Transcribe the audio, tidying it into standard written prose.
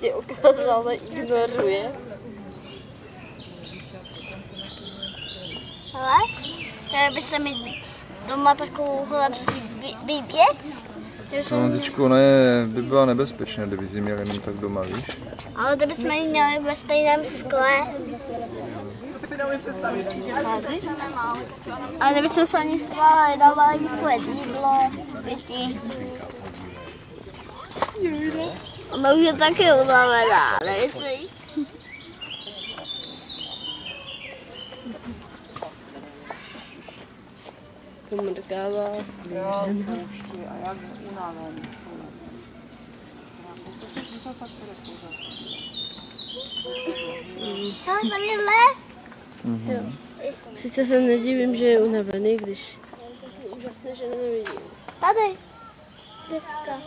tě ukázal, ale ignoruje. Ale chtěla byste mít doma takovou výběh? Honzičku, ona by byla nebezpečná, kdyby si měl jenom tak doma, víš? Ale kdybychom ji měli ve stejném skle. Ale kdybychom se ani stávali, dávali takové jídlo, pití. Ona už je taky unavená, nemyslíš? Pomrkává. Jo, poušky a jak unavený. Ale tam je les. Sice se nedivím, že je unavený, když úžasné, že nevidím. Tady. Děvka.